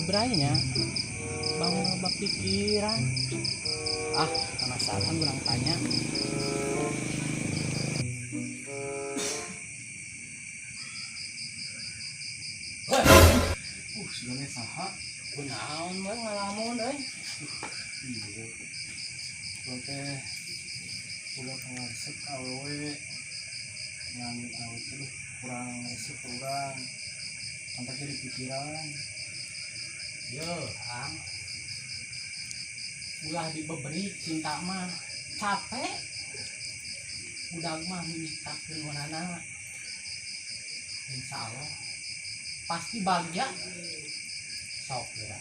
beranya bang pikiran penasaran kurang tanya. Sebenarnya saha Kunaon bang ngalamun iya teh udah pengarsep awewe ngamin awe tuh kurang resep kurang antak jadi pikiran yo ang ulah diberi cinta mah capek budak mah miniktakeun wanana insya Allah pasti bahagia sok ya.